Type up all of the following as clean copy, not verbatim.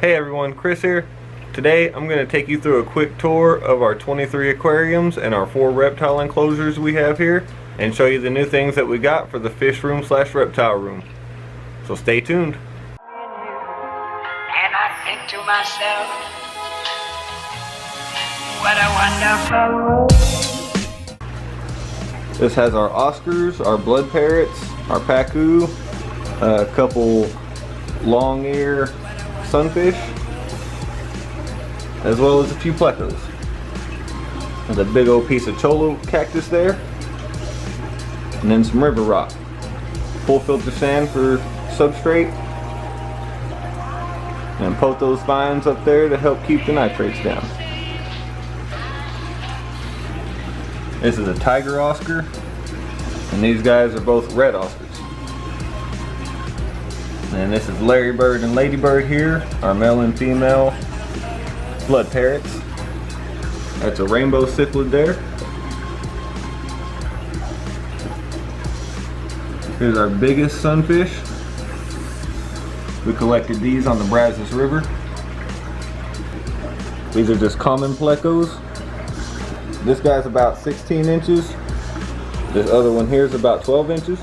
Hey everyone, Chris here. Today I'm going to take you through a quick tour of our 23 aquariums and our 4 reptile enclosures we have here, and show you the new things that we got for the fish room / reptile room. So stay tuned. And I think to myself, what a wonderful. This has our Oscars, our blood parrots, our pacu, a couple long ear sunfish, as well as a few plecos. There's a big old piece of cholo cactus there, and then some river rock. Full filter sand for substrate, and pothos vines up there to help keep the nitrates down. This is a tiger Oscar, and these guys are both red Oscars. And this is Larry Bird and Lady Bird here, our male and female blood parrots. That's a rainbow cichlid there. Here's our biggest sunfish. We collected these on the Brazos River. These are just common plecos. This guy's about 16 inches. This other one here is about 12 inches.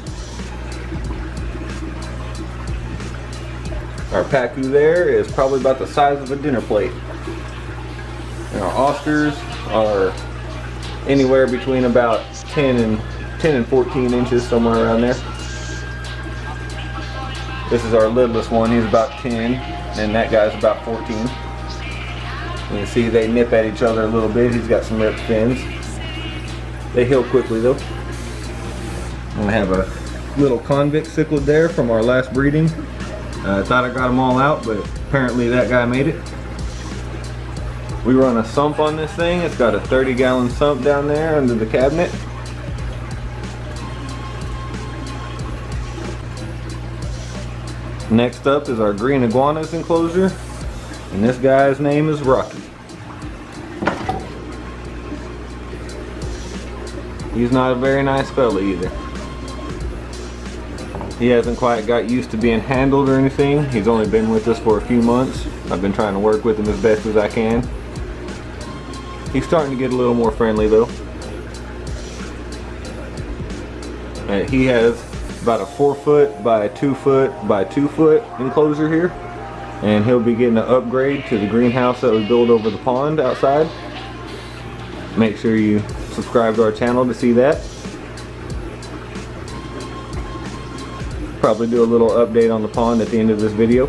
Our pacu there is probably about the size of a dinner plate. And our Oscars are anywhere between about 10 and 14 inches, somewhere around there. This is our lidless one. He's about 10, and that guy's about 14. You can see they nip at each other a little bit. He's got some ripped fins. They heal quickly though. And I have a little convict cichlid there from our last breeding. I thought I got them all out, but apparently that guy made it. We run a sump on this thing. It's got a 30-gallon sump down there under the cabinet. Next up is our green iguanas enclosure, and this guy's name is Rocky. He's not a very nice fella either. He hasn't quite got used to being handled or anything. He's only been with us for a few months. I've been trying to work with him as best as I can. He's starting to get a little more friendly though. He has about a 4 foot by 2 foot by 2 foot enclosure here, and he'll be getting an upgrade to the greenhouse that we built over the pond outside. Make sure you subscribe to our channel to see that. Probably do a little update on the pond at the end of this video.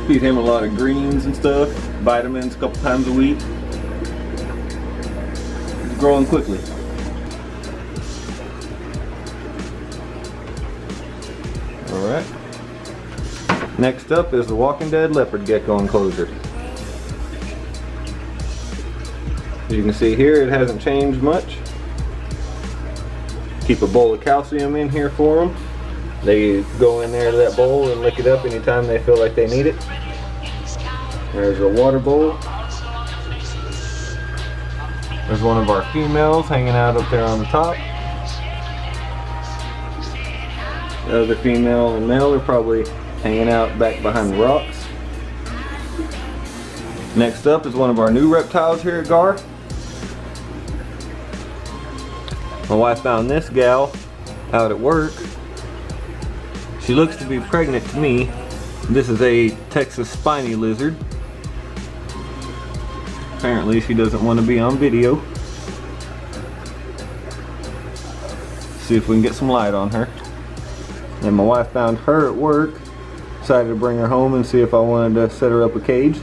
Feed him a lot of greens and stuff, vitamins a couple times a week. He's growing quickly. Alright. Next up is the Walking Dead leopard gecko enclosure. As you can see here, it hasn't changed much. Keep a bowl of calcium in here for them. They go in there to that bowl and lick it up anytime they feel like they need it. There's a water bowl. There's one of our females hanging out up there on the top. The other female and male are probably hanging out back behind the rocks. Next up is one of our new reptiles here at Gar. My wife found this gal out at work. She looks to be pregnant to me. This is a Texas spiny lizard. Apparently she doesn't want to be on video. See if we can get some light on her. And my wife found her at work. Decided to bring her home and see if I wanted to set her up a cage.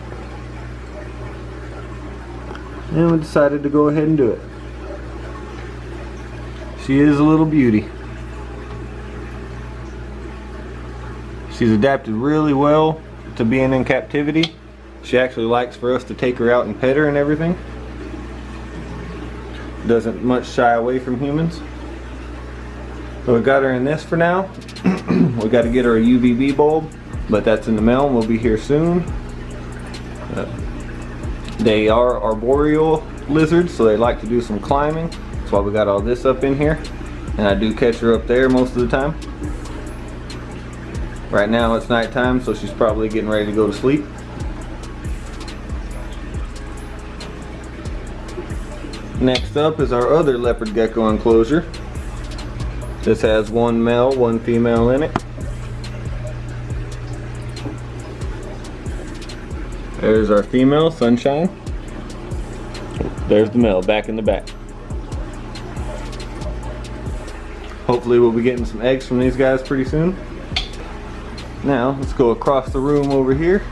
And we decided to go ahead and do it. She is a little beauty. She's adapted really well to being in captivity. She actually likes for us to take her out and pet her and everything. Doesn't much shy away from humans. So we got her in this for now. We got to get her a UVB bulb, but that's in the mail and will be here soon. They are arboreal lizards, so they like to do some climbing. That's why we got all this up in here. and I do catch her up there most of the time. Right now it's nighttime, so she's probably getting ready to go to sleep. Next up is our other leopard gecko enclosure. This has one male, one female in it. There's our female, Sunshine. There's the male, back in the back. Hopefully we'll be getting some eggs from these guys pretty soon. Now, let's go across the room over here.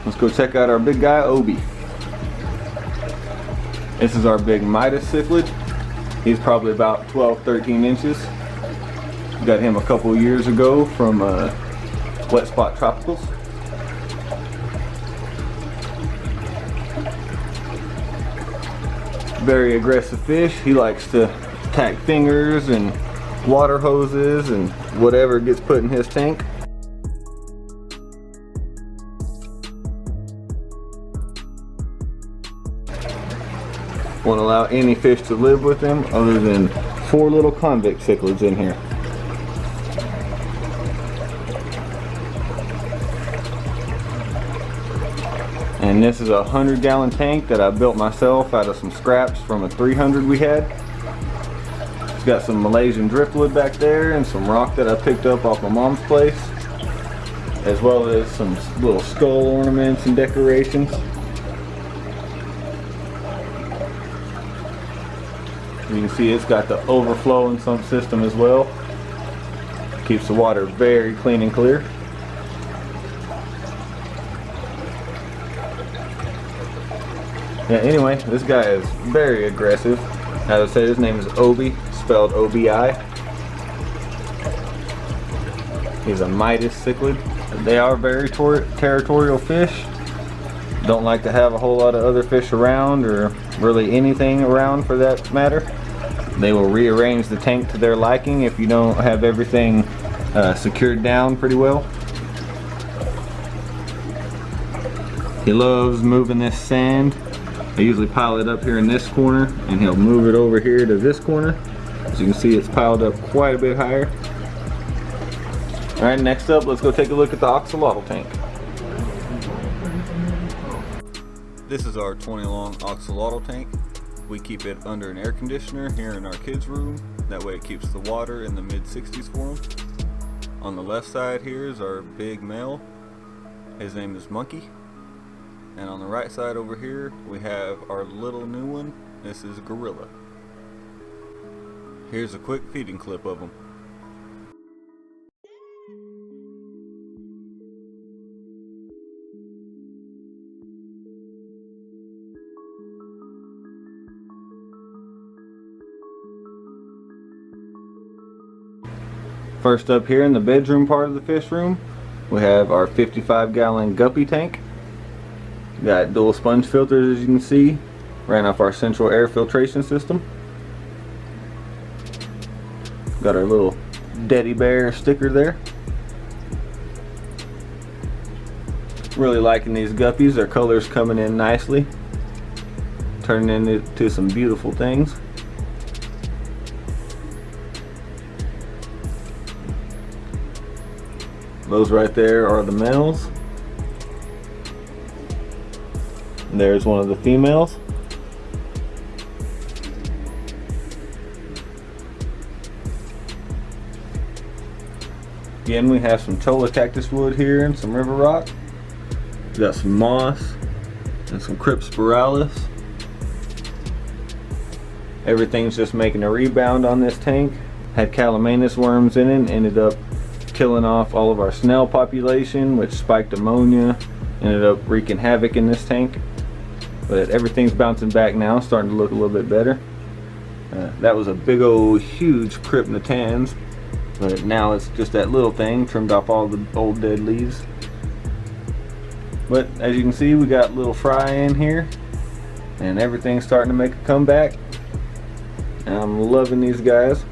Let's go check out our big guy, Obi. This is our big Midas cichlid. He's probably about 12, 13 inches. Got him a couple years ago from Wet Spot Tropicals. Very aggressive fish. He likes to attack fingers and water hoses and whatever gets put in his tank. Won't allow any fish to live with him other than 4 little convict cichlids in here. And this is a 100-gallon tank that I built myself out of some scraps from a 300 we had. It's got some Malaysian driftwood back there and some rock that I picked up off my mom's place, as well as some little skull ornaments and decorations. You can see it's got the overflow and sump system as well. Keeps the water very clean and clear. Yeah, anyway, this guy is very aggressive. As I said, his name is Obi, spelled O-B-I. He's a Midas cichlid. They are very territorial fish. Don't like to have a whole lot of other fish around, or really anything around for that matter. They will rearrange the tank to their liking if you don't have everything secured down pretty well. He loves moving this sand. I usually pile it up here in this corner, and he'll move it over here to this corner. As you can see, it's piled up quite a bit higher. Alright, next up, let's go take a look at the axolotl tank. This is our 20 long axolotl tank. We keep it under an air conditioner here in our kids' room. That way it keeps the water in the mid-60s for them. On the left side here is our big male. His name is Monkey. And on the right side over here, we have our little new one. This is Gorilla. Here's a quick feeding clip of him. First up here in the bedroom part of the fish room, we have our 55-gallon guppy tank. Got dual sponge filters, as you can see, ran off our central air filtration system. Got our little Teddy Bear sticker there. Really liking these guppies. Their colors coming in nicely, turning into some beautiful things. Those right there are the males. And there's one of the females. Again, we have some cholla cactus wood here and some river rock. We got some moss and some cryptspiralis. Everything's just making a rebound on this tank. Had calamanus worms in it and ended up killing off all of our snail population, which spiked ammonia, ended up wreaking havoc in this tank. But everything's bouncing back now, starting to look a little bit better. That was a big old huge cryptnatans, but now it's just that little thing, trimmed off all the old dead leaves. But as you can see, we got little fry in here, and everything's starting to make a comeback. And I'm loving these guys.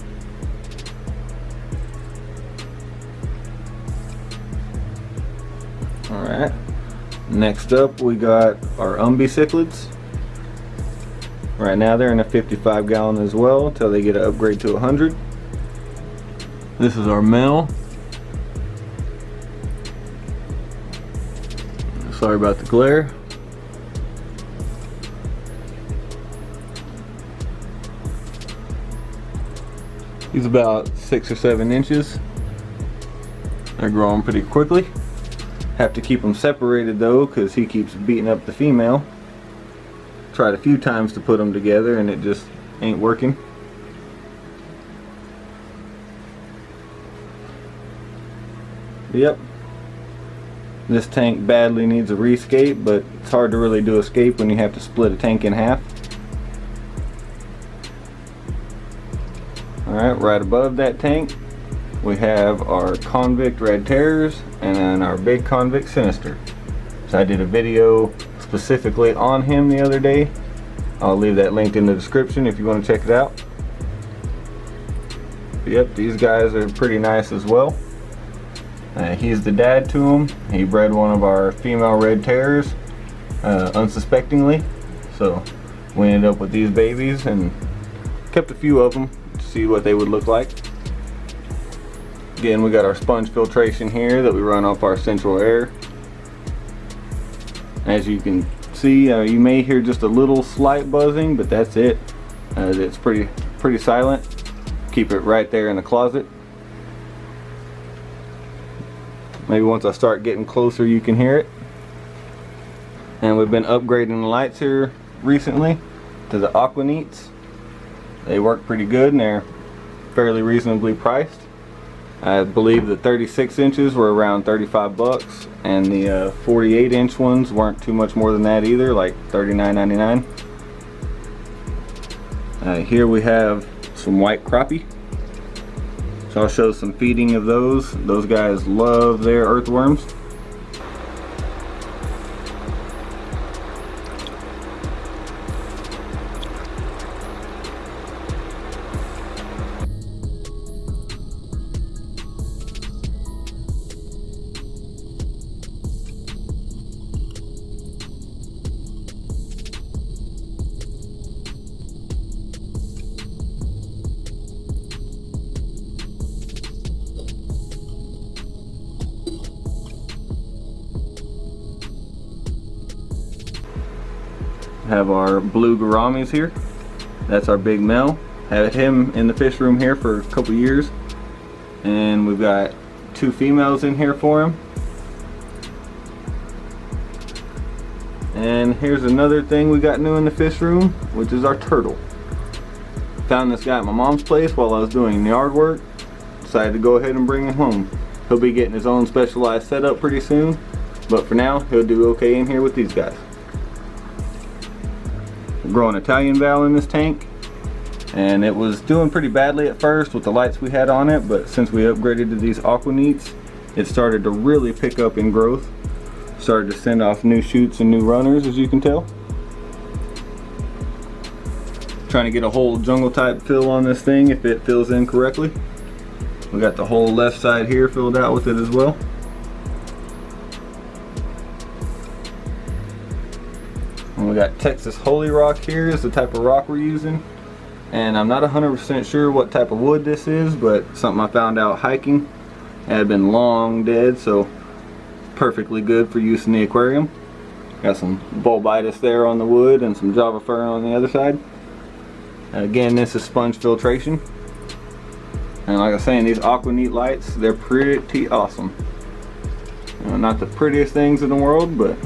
Alright, next up we got our cichlids. Right now they're in a 55-gallon as well until they get an upgrade to 100. This is our male. Sorry about the glare. He's about 6 or 7 inches. They're growing pretty quickly. Have to keep them separated though, because he keeps beating up the female. Tried a few times to put them together and it just ain't working. Yep. This tank badly needs a rescape, but it's hard to really do a scape when you have to split a tank in half. Alright, right above that tank we have our convict red terrors and then our big convict sinister. So I did a video specifically on him the other day. I'll leave that linked in the description if you want to check it out. Yep, these guys are pretty nice as well. He's the dad to them. He bred one of our female red terrors unsuspectingly, so we ended up with these babies and kept a few of them to see what they would look like. Again, we got our sponge filtration here that we run off our central air. As you can see, you may hear just a little slight buzzing, but that's it. It's pretty silent. Keep it right there in the closet. Maybe once I start getting closer you can hear it. And we've been upgrading the lights here recently to the Aquariums. They work pretty good and they're fairly reasonably priced. I believe the 36 inches were around 35 bucks and the 48 inch ones weren't too much more than that either, like $39.99. Here we have some white crappie. So I'll show some feeding of those. Those guys love their earthworms. Have our blue gouramis here. That's our big male. Had him in the fish room here for a couple years, and we've got 2 females in here for him. And here's another thing we got new in the fish room, which is our turtle. Found this guy at my mom's place while I was doing yard work. Decided to go ahead and bring him home. He'll be getting his own specialized setup pretty soon, but for now he'll do okay in here with these guys. We're growing Italian val in this tank, and it was doing pretty badly at first with the lights we had on it, but since we upgraded to these Aquariums, it started to really pick up in growth. Started to send off new shoots and new runners, as you can tell. Trying to get a whole jungle type fill on this thing if it fills in correctly. We got the whole left side here filled out with it as well. And we got Texas Holy Rock here is the type of rock we're using. And I'm not 100% sure what type of wood this is, but something I found out hiking. It had been long dead, so perfectly good for use in the aquarium. Got some bulbitis there on the wood and some Java fern on the other side. Again, this is sponge filtration. And like I was saying, these Aquaneat lights, they're pretty awesome. Not the prettiest things in the world, but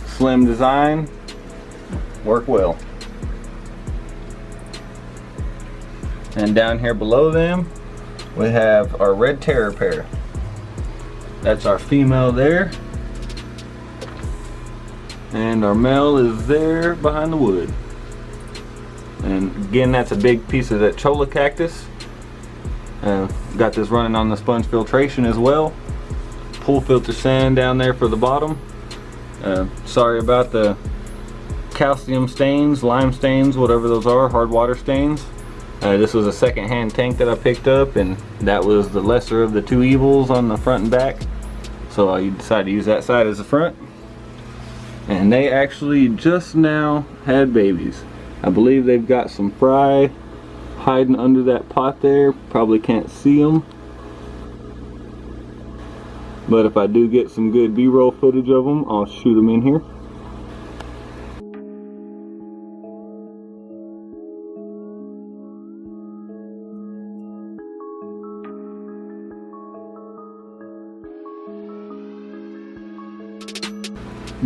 slim design, work well. And down here below them, we have our red terror pair. That's our female there. And our male is there behind the wood. And again, that's a big piece of that cholla cactus. Got this running on the sponge filtration as well. Pool filter sand down there for the bottom. Sorry about the calcium stains, lime stains, whatever those are, hard water stains. This was a second-hand tank that I picked up, and that was the lesser of the two evils on the front and back. So I decided to use that side as the front. And they actually just now had babies. I believe they've got some fry hiding under that pot there. Probably can't see them. But if I do get some good B-roll footage of them, I'll shoot them in here.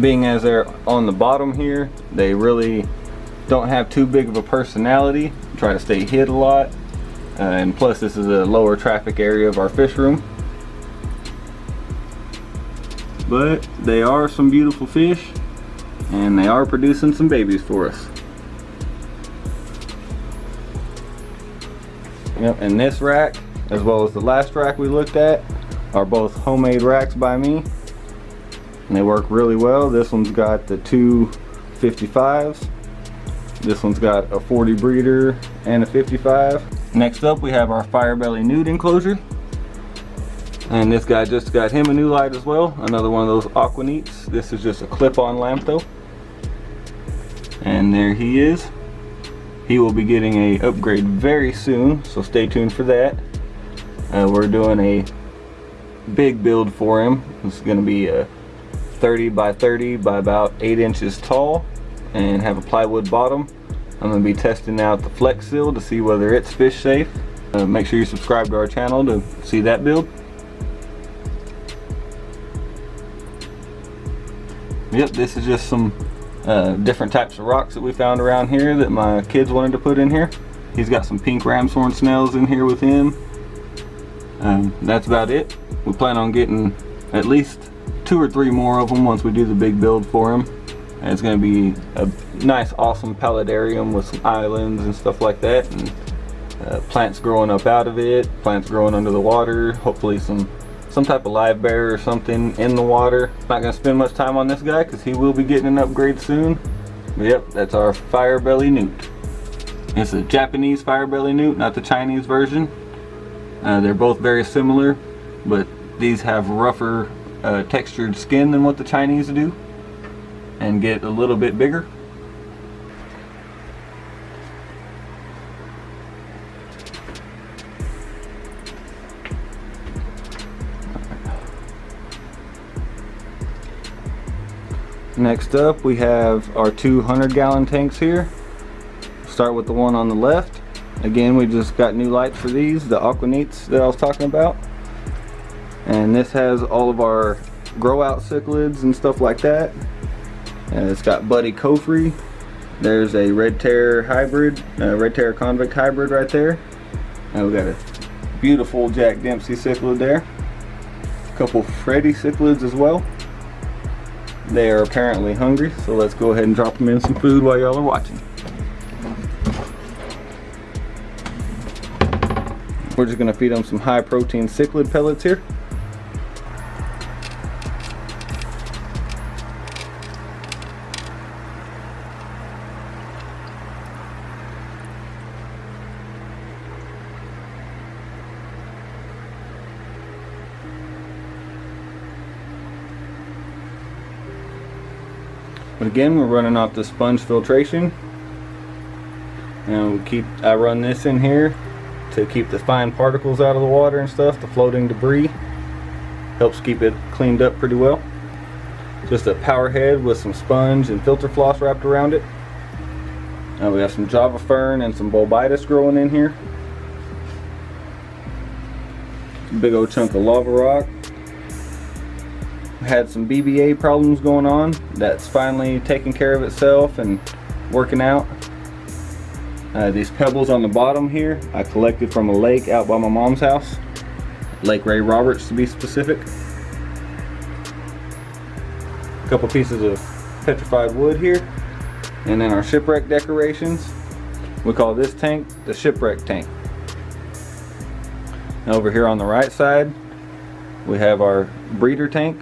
Being as they're on the bottom here, they really don't have too big of a personality. Try to stay hid a lot. And plus this is a lower traffic area of our fish room. But they are some beautiful fish, and they are producing some babies for us. Yep, and this rack, as well as the last rack we looked at, are both homemade racks by me. And they work really well. This one's got the two 55s. This one's got a 40 breeder and a 55. Next up we have our Firebelly nude enclosure. And this guy just got him a new light as well. Another one of those Aquanites. This is just a clip-on lamp though. And there he is. He will be getting a upgrade very soon, so stay tuned for that. We're doing a big build for him. This is going to be a 30 by 30 by about 8 inches tall and have a plywood bottom. I'm going to be testing out the Flex Seal to see whether it's fish safe. Make sure you subscribe to our channel to see that build. Yep, this is just some different types of rocks that we found around here that my kids wanted to put in here. He's got some pink ram's horn snails in here with him. That's about it. We plan on getting at least 2 or 3 more of them once we do the big build for him. And it's going to be a nice, awesome paludarium with some islands and stuff like that, and plants growing up out of it, plants growing under the water, hopefully some type of live bear or something in the water. Not going to spend much time on this guy because he will be getting an upgrade soon. But yep, that's our Firebelly newt. It's a Japanese Firebelly newt, not the Chinese version. They're both very similar, but these have rougher textured skin than what the Chinese do and get a little bit bigger. Next up we have our 2 100-gallon tanks here. Start with the one on the left. Again, we just got new lights for these, the Aquanites that I was talking about. And this has all of our grow out cichlids and stuff like that. And it's got Buddy Kofri. There's a Red Terror hybrid, Red Terror convict hybrid right there. And we got a beautiful Jack Dempsey cichlid there. A couple Freddy cichlids as well. They are apparently hungry, so let's go ahead and drop them in some food while y'all are watching. We're just going to feed them some high protein cichlid pellets here. But again, we're running off the sponge filtration, and I run this in here to keep the fine particles out of the water and stuff, the floating debris. Helps keep it cleaned up pretty well. Just a power head with some sponge and filter floss wrapped around it. We have some Java fern and some Bulbitis growing in here. Big old chunk of lava rock. Had some BBA problems going on. That's finally taking care of itself and working out. These pebbles on the bottom here I collected from a lake out by my mom's house, Lake Ray Roberts to be specific. A couple pieces of petrified wood here, and then our shipwreck decorations. We call this tank the shipwreck tank. And over here on the right side we have our breeder tank.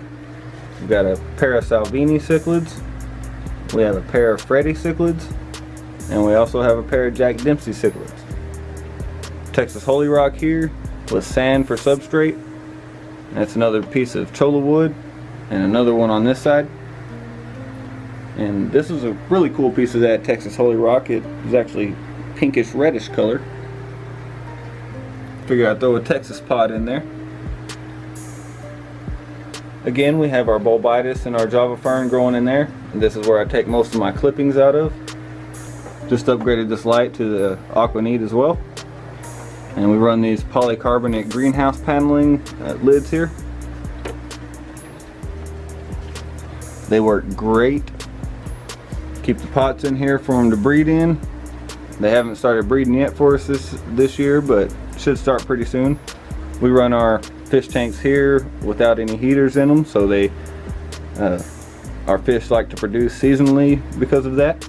We've got a pair of Salvini cichlids, we have a pair of Freddy cichlids, and we also have a pair of Jack Dempsey cichlids. Texas Holy Rock here with sand for substrate. That's another piece of cholla wood, and another one on this side. And this is a really cool piece of that Texas Holy Rock. It is actually pinkish reddish color. Figured I'd throw a Texas pot in there. Again, we have our Gaddis and our Java fern growing in there. And this is where I take most of my clippings out of. Just upgraded this light to the Aqua Neat as well. And we run these polycarbonate greenhouse paneling lids here. They work great. Keep the pots in here for them to breed in. They haven't started breeding yet for us this year, but should start pretty soon. We run our fish tanks here without any heaters in them, so they our fish like to produce seasonally because of that.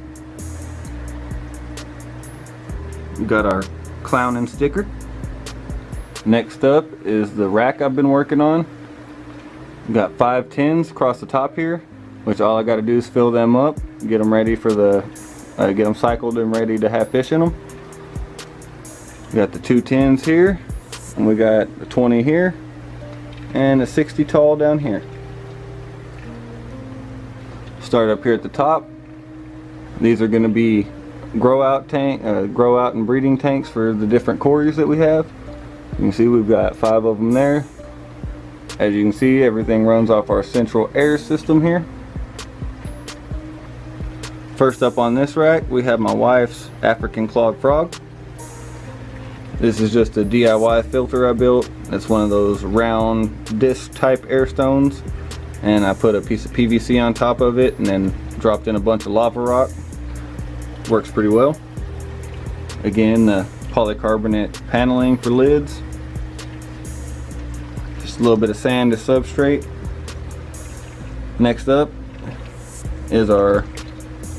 We got our clown and sticker. Next up is the rack I've been working on. We've got 5 tins across the top here, which all I got to do is fill them up, get them ready for the get them cycled and ready to have fish in them. We got the 2 tins here, and we got a 20 here, and a 60 tall down here. Start up here at the top. These are going to be grow out and breeding tanks for the different cories that we have. You can see we've got 5 of them there. As you can see, everything runs off our central air system here. First up on this rack, we have my wife's African clawed frog. This is just a DIY filter I built. It's one of those round disc type air stones, and I put a piece of PVC on top of it and then dropped in a bunch of lava rock. Works pretty well. Again, the polycarbonate paneling for lids. Just a little bit of sand as substrate. Next up is our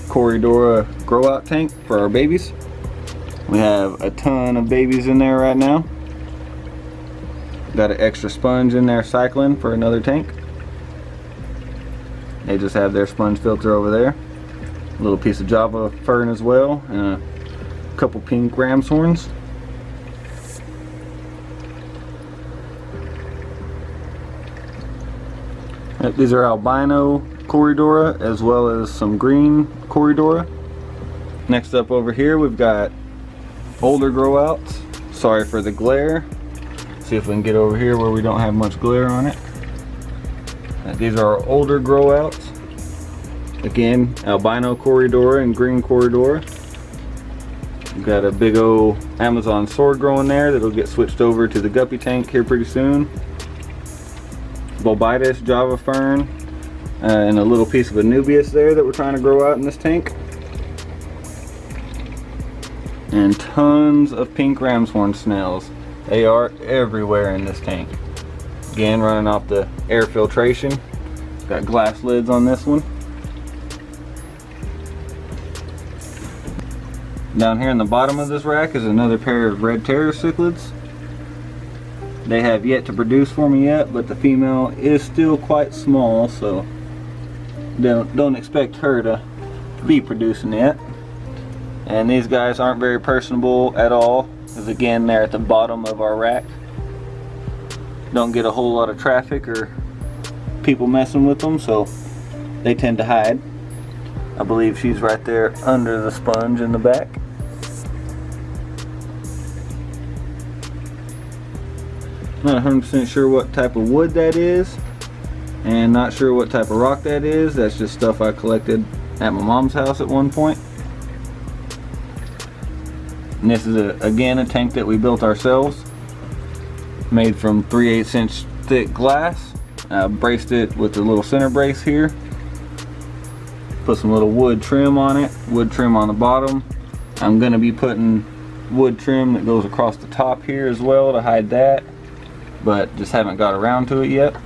Coridora grow out tank for our babies. We have a ton of babies in there right now. Got an extra sponge in there cycling for another tank. They just have their sponge filter over there. A little piece of Java fern as well, and a couple pink ram's horns. These are albino Coridora as well as some green Coridora. Next up over here we've got older grow outs. Sorry for the glare. See if we can get over here where we don't have much glare on it. These are our older grow outs. Again, albino Coridora and green Coridora. We've got a big old Amazon sword growing there that'll get switched over to the guppy tank here pretty soon. Gaddis, Java fern, and a little piece of Anubias there that we're trying to grow out in this tank. And tons of pink ram's horn snails. They are everywhere in this tank. Again, running off the air filtration. Got glass lids on this one. Down here in the bottom of this rack is another pair of red terror cichlids. They have yet to produce for me yet, but the female is still quite small, so don't expect her to be producing yet. And these guys aren't very personable at all, because again, they're at the bottom of our rack. Don't get a whole lot of traffic or people messing with them, so they tend to hide. I believe she's right there under the sponge in the back. Not 100% sure what type of wood that is, and not sure what type of rock that is. That's just stuff I collected at my mom's house at one point. And this is again a tank that we built ourselves, made from 3/8 inch thick glass. I braced it with a little center brace here. Put some little wood trim on it, wood trim on the bottom. I'm going to be putting wood trim that goes across the top here as well to hide that, but just haven't got around to it yet.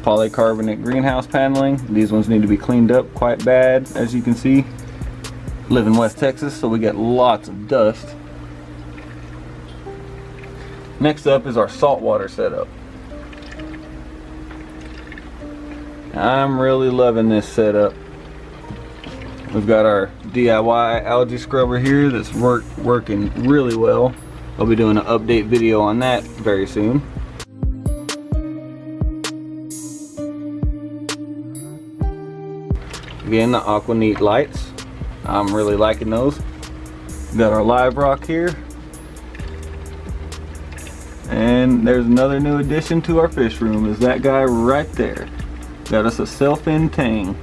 Polycarbonate greenhouse paneling. These ones need to be cleaned up quite bad, as you can see. Live in West Texas, so we get lots of dust. Next up is our saltwater setup. I'm really loving this setup. We've got our DIY algae scrubber here that's working really well. I'll be doing an update video on that very soon. Again, the Aqua Neat lights. I'm really liking those. Got our live rock here. And there's another new addition to our fish room, is that guy right there. Got us a self-in tang.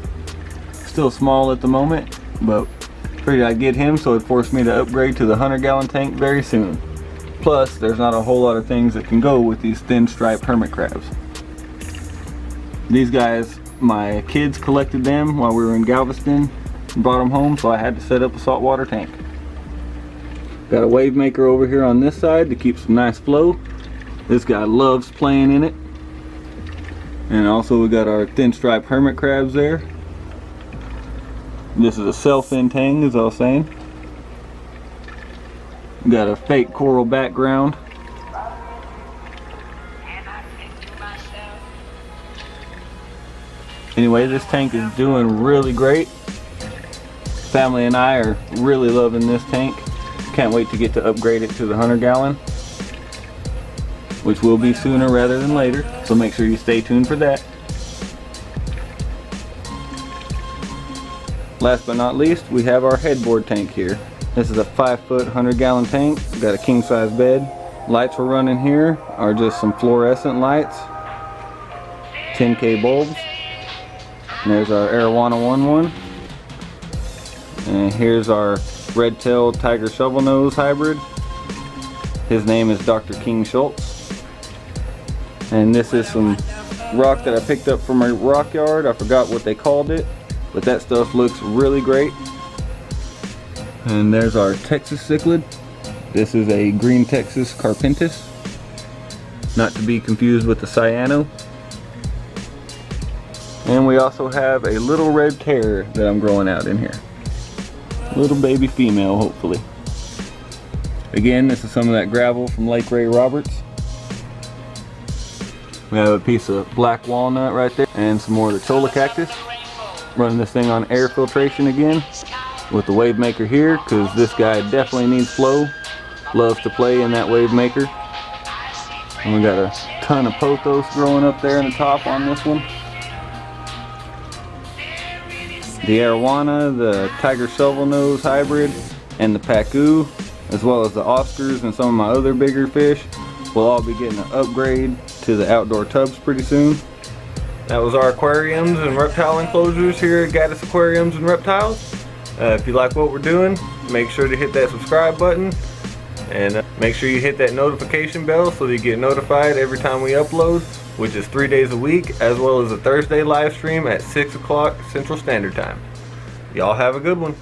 Still small at the moment, but figured I'd get him so it forced me to upgrade to the 100-gallon tank very soon. Plus, there's not a whole lot of things that can go with these thin striped hermit crabs. These guys, my kids collected them while we were in Galveston and brought them home, so I had to set up a saltwater tank. Got a wave maker over here on this side to keep some nice flow. This guy loves playing in it. And also we got our thin striped hermit crabs there. This is a self-in tang, as I was saying. Got a fake coral background. Anyway, this tank is doing really great. Family and I are really loving this tank. Can't wait to get to upgrade it to the 100-gallon, which will be sooner rather than later, so make sure you stay tuned for that. Last but not least, we have our headboard tank here. This is a 5-foot 100-gallon tank. Got a king-size bed. Lights we're running here are just some fluorescent lights, 10K bulbs. And there's our Arowana 1-1. And here's our red-tailed tiger shovelnose hybrid. His name is Dr. King Schultz. And this is some rock that I picked up from a rock yard. I forgot what they called it, but that stuff looks really great. And there's our Texas cichlid. This is a green Texas carpentis, not to be confused with the cyano. And we also have a little red terror that I'm growing out in here. Little baby female, hopefully. Again, this is some of that gravel from Lake Ray Roberts. We have a piece of black walnut right there and some more of the cholla cactus. Running this thing on air filtration again with the wave maker here, because this guy definitely needs flow. Loves to play in that wave maker. And we got a ton of pothos growing up there in the top on this one. The Arowana, the tiger shovelnose hybrid, and the pacu, as well as the Oscars and some of my other bigger fish, will all be getting an upgrade to the outdoor tubs pretty soon. That was our aquariums and reptile enclosures here at Gaddis Aquariums and Reptiles. If you like what we're doing, make sure to hit that subscribe button, and make sure you hit that notification bell so that you get notified every time we upload, which is 3 days a week, as well as a Thursday live stream at 6 o'clock Central Standard Time. Y'all have a good one.